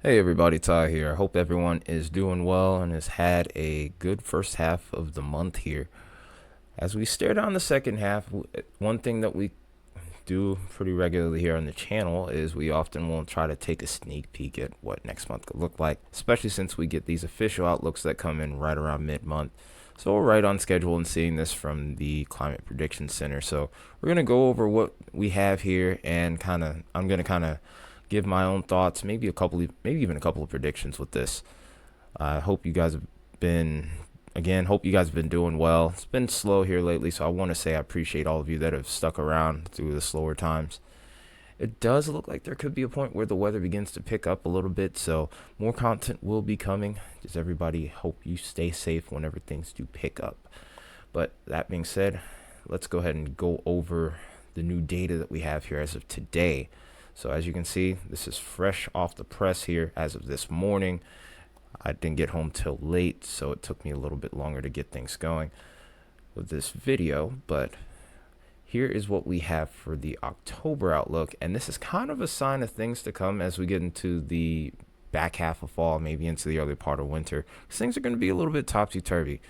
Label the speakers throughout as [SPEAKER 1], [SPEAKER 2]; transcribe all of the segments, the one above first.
[SPEAKER 1] Hey everybody, Ty here. I hope everyone is doing well and has had a good first half of the month here. As we stare down the second half, one thing that we do pretty regularly here on the channel is we often will try to take a sneak peek at what next month could look like, especially since we get these official outlooks that come in right around mid-month. So we're right on schedule and seeing this from the Climate Prediction Center. So we're going to go over what we have here and I'm going to give my own thoughts, maybe even a couple of predictions with this. I hope you guys have been hope you guys have been doing well. It's been slow here lately, so I want to say I appreciate all of you that have stuck around through the slower times. It does look like there could be a point where the weather begins to pick up a little bit, so more content will be coming. Just everybody hope you stay safe whenever things do pick up. But that being said, let's go ahead and go over the new data that we have here as of today. So as you can see, this is fresh off the press here as of this morning. I didn't get home till late, so it took me a little bit longer to get things going with this video, but here is what we have for the October outlook, and this is kind of a sign of things to come as we get into the back half of fall, maybe into the early part of winter. Things are going to be a little bit topsy-turvy.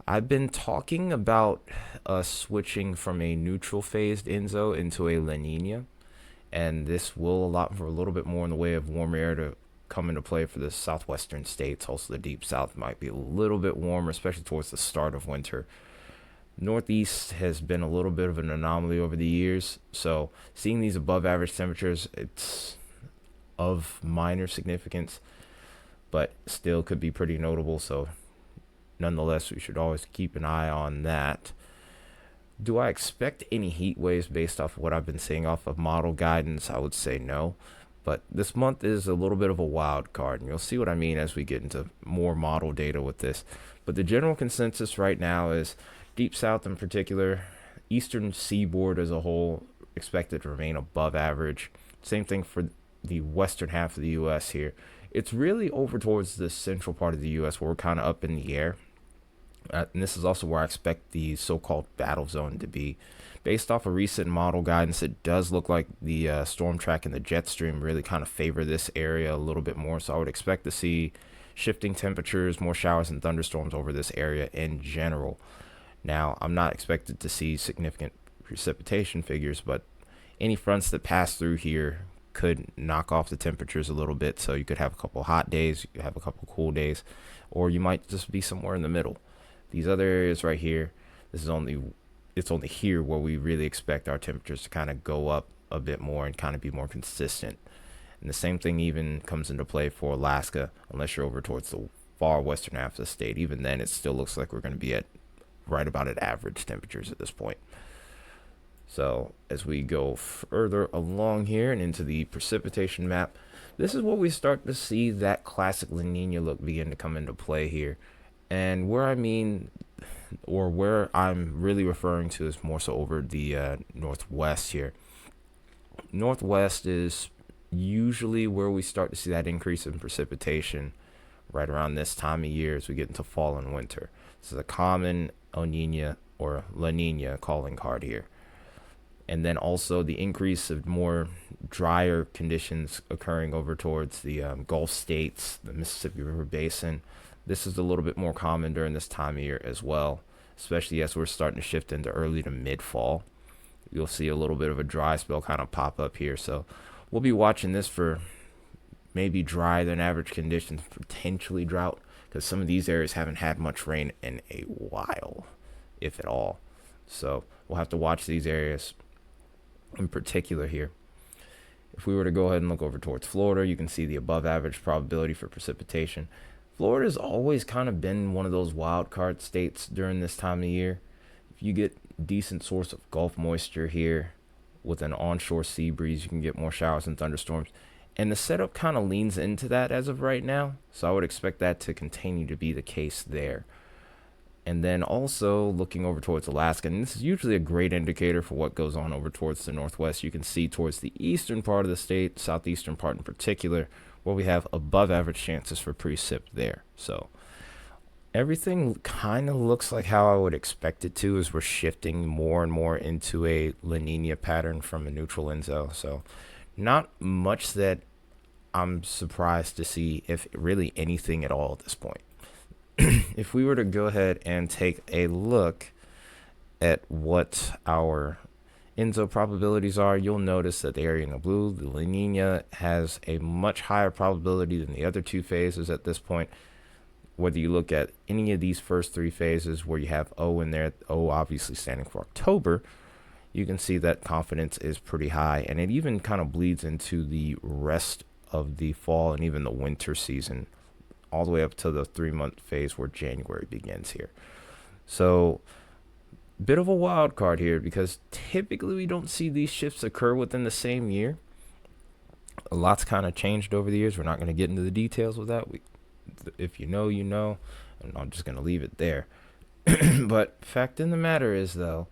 [SPEAKER 1] I've been talking about switching from a neutral phased ENSO into a La Nina, and this will allow for a little bit more in the way of warm air to come into play for the southwestern states. Also, the deep south might be a little bit warmer, especially towards the start of winter. Northeast has been a little bit of an anomaly over the years, so seeing these above average temperatures, it's of minor significance, but still could be pretty notable. So nonetheless, we should always keep an eye on that. Do I expect any heat waves based off of what I've been seeing off of model guidance? I would say no. But this month is a little bit of a wild card, and you'll see what I mean as we get into more model data with this. But the general consensus right now is deep south in particular, eastern seaboard as a whole, expected to remain above average. Same thing for the western half of the U.S. here. It's really over towards the central part of the U.S. where we're kind of up in the air. And this is also where I expect the so-called battle zone to be. Based off of recent model guidance, it does look like the storm track and the jet stream really kind of favor this area a little bit more. So I would expect to see shifting temperatures, more showers and thunderstorms over this area in general. Now, I'm not expected to see significant precipitation figures, but any fronts that pass through here could knock off the temperatures a little bit. So you could have a couple hot days, you could have a couple cool days, or you might just be somewhere in the middle. These other areas right here, it's only here where we really expect our temperatures to kind of go up a bit more and kind of be more consistent. And the same thing even comes into play for Alaska, unless you're over towards the far western half of the state. Even then, it still looks like we're going to be at right about at average temperatures at this point. So as we go further along here and into the precipitation map, this is where we start to see that classic La Nina look begin to come into play here. And where I'm really referring to is more so over the northwest here. Northwest is usually where we start to see that increase in precipitation right around this time of year as we get into fall and winter. This is a common El Nina or La Nina calling card here. And then also the increase of more drier conditions occurring over towards the Gulf states, the Mississippi River Basin. This is a little bit more common during this time of year as well, especially as we're starting to shift into early to mid-fall. You'll see a little bit of a dry spell kind of pop up here. So we'll be watching this for maybe drier than average conditions, potentially drought, because some of these areas haven't had much rain in a while, if at all. So we'll have to watch these areas in particular here. If we were to go ahead and look over towards Florida, you can see the above average probability for precipitation. Florida's always kind of been one of those wild card states during this time of year. If you get decent source of Gulf moisture here with an onshore sea breeze, you can get more showers and thunderstorms. And the setup kind of leans into that as of right now. So I would expect that to continue to be the case there. And then also looking over towards Alaska, and this is usually a great indicator for what goes on over towards the northwest. You can see towards the eastern part of the state, southeastern part in particular, where we have above average chances for precip there. So everything kind of looks like how I would expect it to as we're shifting more and more into a La Nina pattern from a neutral ENSO. So not much that I'm surprised to see if really anything at all at this point. If we were to go ahead and take a look at what our Enzo probabilities are, you'll notice that the area in the blue, the La Nina, has a much higher probability than the other two phases at this point. Whether you look at any of these first three phases where you have O in there, O obviously standing for October, you can see that confidence is pretty high, and it even kind of bleeds into the rest of the fall and even the winter season, all the way up to the 3-month phase where January begins here. So bit of a wild card here, because typically we don't see these shifts occur within the same year. A lot's kind of changed over the years. We're not going to get into the details with that. If you know, you know, and I'm just going to leave it there. But fact in the matter is, though,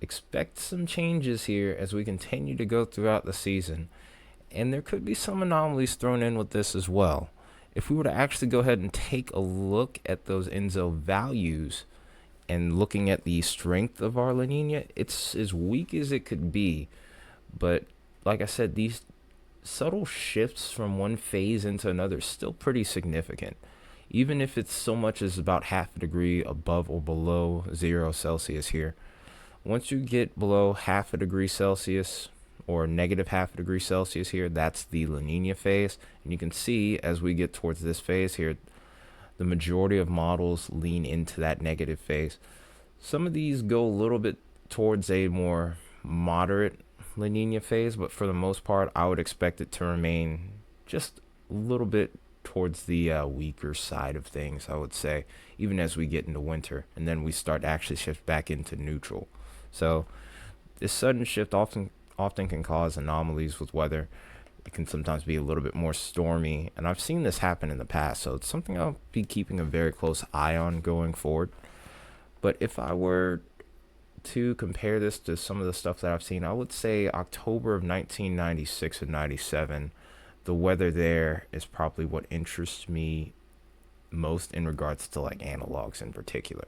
[SPEAKER 1] expect some changes here as we continue to go throughout the season, and there could be some anomalies thrown in with this as well. If we were to actually go ahead and take a look at those Enzo values and looking at the strength of our La Nina, it's as weak as it could be. But like I said, these subtle shifts from one phase into another is still pretty significant. Even if it's so much as about half a degree above or below 0 Celsius here. Once you get below half a degree Celsius or negative half a degree Celsius here, that's the La Nina phase. And you can see as we get towards this phase here, the majority of models lean into that negative phase. Some of these go a little bit towards a more moderate La Nina phase, but for the most part, I would expect it to remain just a little bit towards the weaker side of things, I would say, even as we get into winter, and then we start to actually shift back into neutral. So this sudden shift often can cause anomalies with weather. It can sometimes be a little bit more stormy, and I've seen this happen in the past, so it's something I'll be keeping a very close eye on going forward. But if I were to compare this to some of the stuff that I've seen, I would say October of 1996 and 97, the weather there is probably what interests me most in regards to like analogs in particular.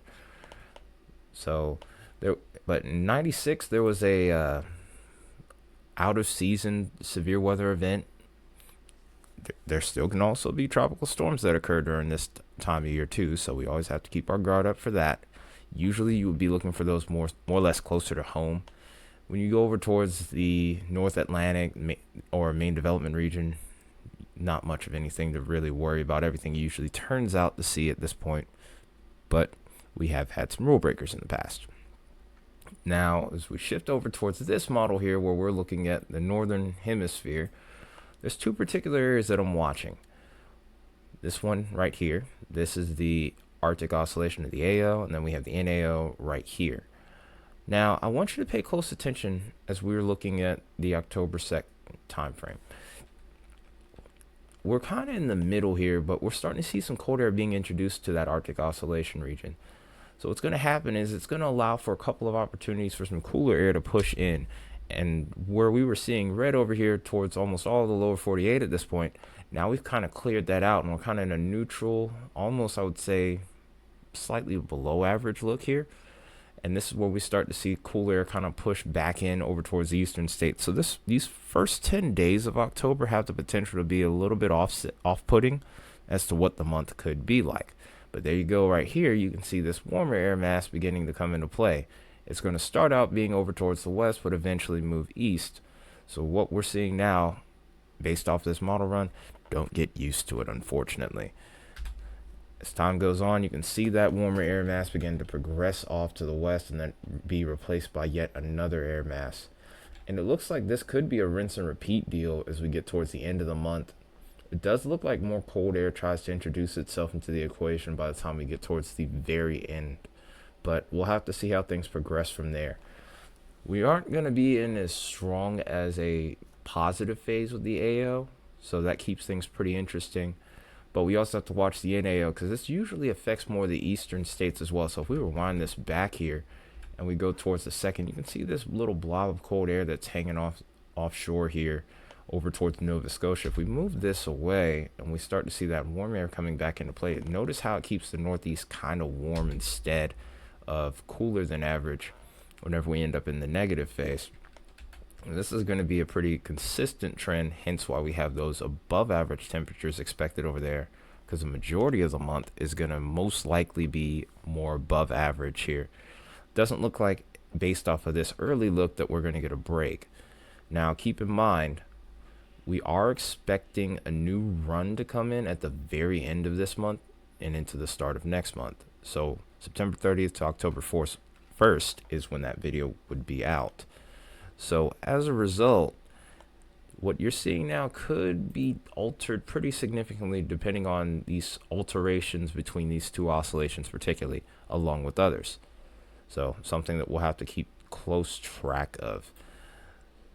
[SPEAKER 1] So there, but in 96 there was a out of season severe weather event. There still can also be tropical storms that occur during this time of year too, so we always have to keep our guard up for that. Usually you would be looking for those more or less closer to home. When you go over towards the North Atlantic or main development region, not much of anything to really worry about. Everything usually turns out to sea at this point, but we have had some rule breakers in the past. Now, as we shift over towards this model here, where we're looking at the northern hemisphere, there's two particular areas that I'm watching. This one right here, this is the Arctic oscillation of the AO, and then we have the NAO right here. Now, I want you to pay close attention as we're looking at the October 2nd time frame. We're kind of in the middle here, but we're starting to see some cold air being introduced to that Arctic oscillation region. So what's going to happen is it's going to allow for a couple of opportunities for some cooler air to push in. And where we were seeing red over here towards almost all of the lower 48 at this point, now we've kind of cleared that out, and we're kind of in a neutral, almost I would say slightly below average look here. And this is where we start to see cool air kind of push back in over towards the eastern states. So these first 10 days of October have the potential to be a little bit off-putting as to what the month could be like. But there you go right here. You can see this warmer air mass beginning to come into play. It's going to start out being over towards the west, but eventually move east. So what we're seeing now, based off this model run, don't get used to it, unfortunately. As time goes on, you can see that warmer air mass begin to progress off to the west and then be replaced by yet another air mass. And it looks like this could be a rinse and repeat deal as we get towards the end of the month. It does look like more cold air tries to introduce itself into the equation by the time we get towards the very end. But we'll have to see how things progress from there. We aren't going to be in as strong as a positive phase with the AO, so that keeps things pretty interesting. But we also have to watch the NAO because this usually affects more of the eastern states as well. So if we rewind this back here and we go towards the second, you can see this little blob of cold air that's hanging offshore here over towards Nova Scotia. If we move this away and we start to see that warm air coming back into play, notice how it keeps the northeast kind of warm instead of cooler than average whenever we end up in the negative phase. And this is going to be a pretty consistent trend, hence why we have those above average temperatures expected over there, because the majority of the month is going to most likely be more above average here. Doesn't look like, based off of this early look, that we're going to get a break. Now, keep in mind, we are expecting a new run to come in at the very end of this month and into the start of next month. So September 30th to October 1st is when that video would be out. So as a result, what you're seeing now could be altered pretty significantly depending on these alterations between these two oscillations, particularly, along with others. So something that we'll have to keep close track of.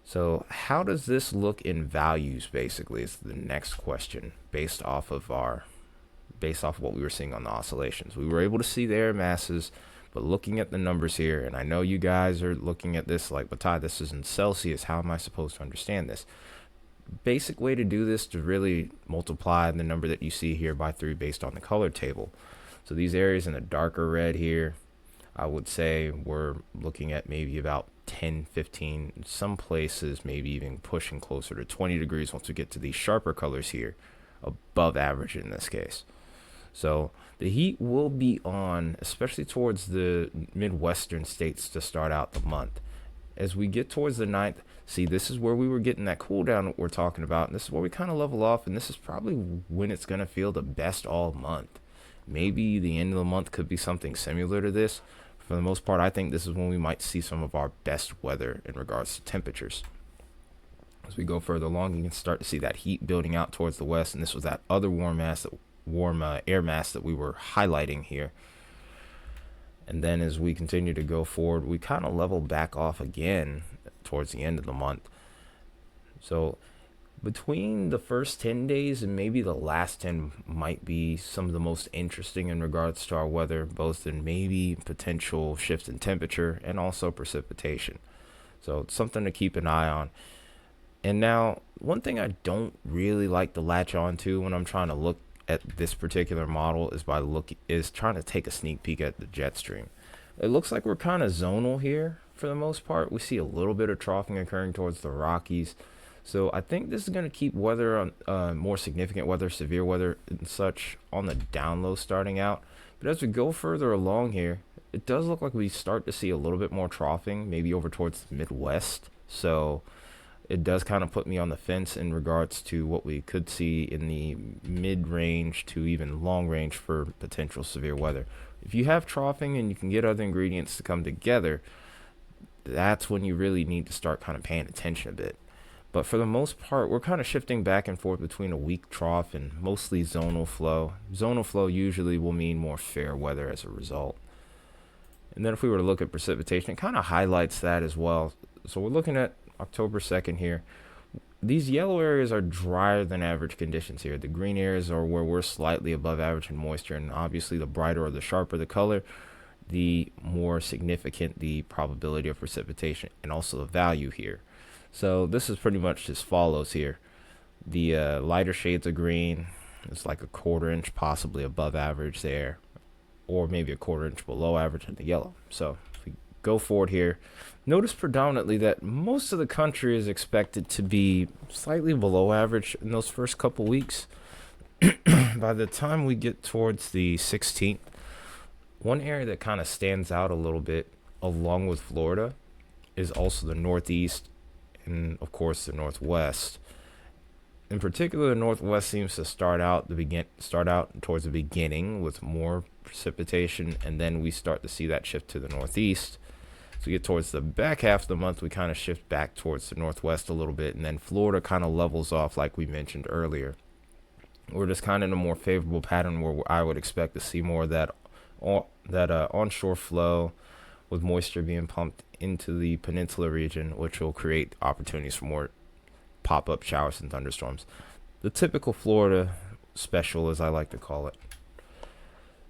[SPEAKER 1] So how does this look in values, basically, is the next question, based off of what we were seeing on the oscillations. We were able to see the air masses, but looking at the numbers here, and I know you guys are looking at this like, but Ty, this is in Celsius. How am I supposed to understand this? Basic way to do this to really multiply the number that you see here by 3 based on the color table. So these areas in the darker red here, I would say we're looking at maybe about 10, 15, some places maybe even pushing closer to 20 degrees once we get to these sharper colors here, above average in this case. So the heat will be on, especially towards the Midwestern states to start out the month. As we get towards the 9th, see, this is where we were getting that cool down we're talking about, and this is where we kind of level off, and this is probably when it's going to feel the best all month. Maybe the end of the month could be something similar to this. For the most part, I think this is when we might see some of our best weather in regards to temperatures. As we go further along, you can start to see that heat building out towards the west, and this was that other warm air mass that we were highlighting here. And then as we continue to go forward, we kind of level back off again towards the end of the month. So between the first 10 days and maybe the last 10 might be some of the most interesting in regards to our weather, both in maybe potential shifts in temperature and also precipitation. So it's something to keep an eye on. And now, one thing I don't really like to latch on to when I'm trying to look at this particular model is trying to take a sneak peek at the jet stream. It looks like we're kind of zonal here for the most part. We see a little bit of troughing occurring towards the Rockies. So I think this is going to keep weather on more significant weather, severe weather and such on the down low starting out. But as we go further along here, it does look like we start to see a little bit more troughing, maybe over towards the Midwest. So it does kind of put me on the fence in regards to what we could see in the mid-range to even long range for potential severe weather. If you have troughing and you can get other ingredients to come together, that's when you really need to start kind of paying attention a bit. But for the most part, we're kind of shifting back and forth between a weak trough and mostly zonal flow. Zonal flow usually will mean more fair weather as a result. And then if we were to look at precipitation, it kind of highlights that as well. So we're looking at October 2nd here. These yellow areas are drier than average conditions here. The green areas are where we're slightly above average in moisture, and obviously the brighter or the sharper the color, the more significant the probability of precipitation and also the value here. So this is pretty much as follows here. The lighter shades of green is like a 1/4 inch possibly above average there, or maybe a 1/4 inch below average in the yellow. So if we go forward here, notice predominantly that most of the country is expected to be slightly below average in those first couple weeks. By the time we get towards the 16th, one area that kind of stands out a little bit along with Florida is also the Northeast and of course the Northwest. In particular, the Northwest seems to start out towards the beginning with more precipitation, and then we start to see that shift to the Northeast. So we get towards the back half of the month, we kind of shift back towards the Northwest a little bit, and then Florida kind of levels off like we mentioned earlier. We're just kind of in a more favorable pattern where I would expect to see more of that onshore flow with moisture being pumped into the peninsula region, which will create opportunities for more pop-up showers and thunderstorms. The typical Florida special, as I like to call it.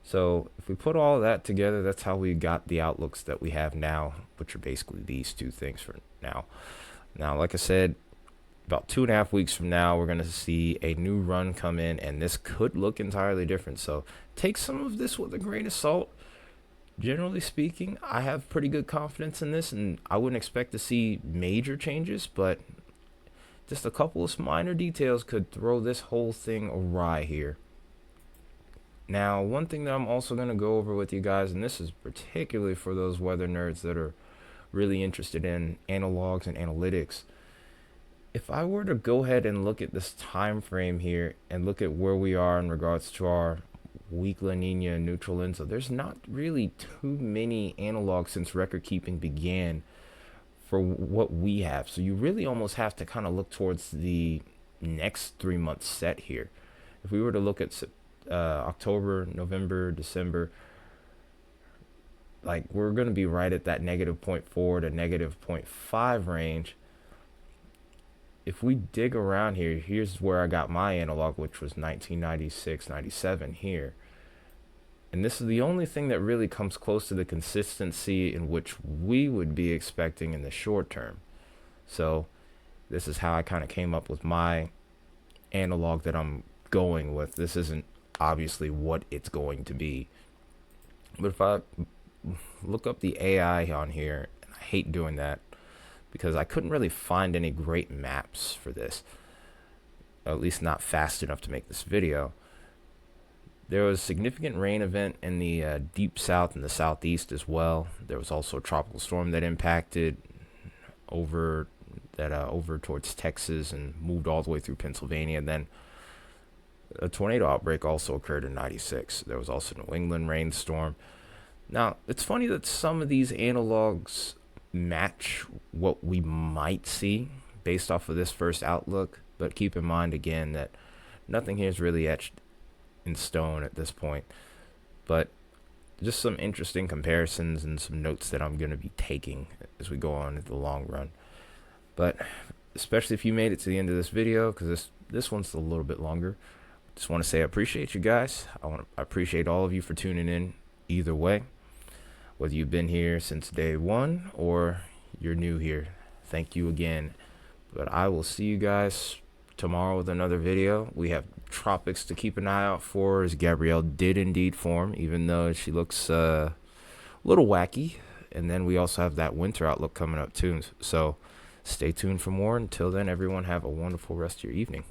[SPEAKER 1] So if we put all of that together, that's how we got the outlooks that we have now, which are basically these two things for now. Now, like I said, about 2.5 weeks from now, we're going to see a new run come in, and this could look entirely different. So take some of this with a grain of salt. generally speaking, I have pretty good confidence in this, and I wouldn't expect to see major changes, but just a couple of minor details could throw this whole thing awry here. Now, one thing that I'm also going to go over with you guys, and this is particularly for those weather nerds that are really interested in analogs and analytics. If I were to go ahead and look at this time frame here and look at where we are in regards to our weak La Nina and neutral Enso, there's not really too many analogs since record keeping began for what we have. So you really almost have to kind of look towards the next 3 month set here. If we were to look at October, November, December, like we're going to be right at that negative -0.4 to negative -0.5 range. If we dig around here, here's where I got my analog, which was 1996, 97 here. And this is the only thing that really comes close to the consistency in which we would be expecting in the short term. So this is how I kind of came up with my analog that I'm going with. This isn't obviously what it's going to be. But if I look up the AI on here, and I hate doing that because I couldn't really find any great maps for this, at least not fast enough to make this video. There was a significant rain event in the deep south and the southeast as well. There was also a tropical storm that impacted over towards Texas and moved all the way through Pennsylvania. And then a tornado outbreak also occurred in 96. There was also a New England rainstorm. Now, it's funny that some of these analogs match what we might see based off of this first outlook, but keep in mind again that nothing here is really etched in stone at this point. But just some interesting comparisons and some notes that I'm going to be taking as we go on in the long run. But especially if you made it to the end of this video, because this one's a little bit longer, just want to say I appreciate you guys. I appreciate all of you for tuning in either way, whether you've been here since day one or you're new here. Thank you again. But I will see you guys tomorrow with another video. We have tropics to keep an eye out for, as Gabrielle did indeed form, even though she looks a little wacky. And then we also have that winter outlook coming up too. So stay tuned for more. Until then, everyone have a wonderful rest of your evening.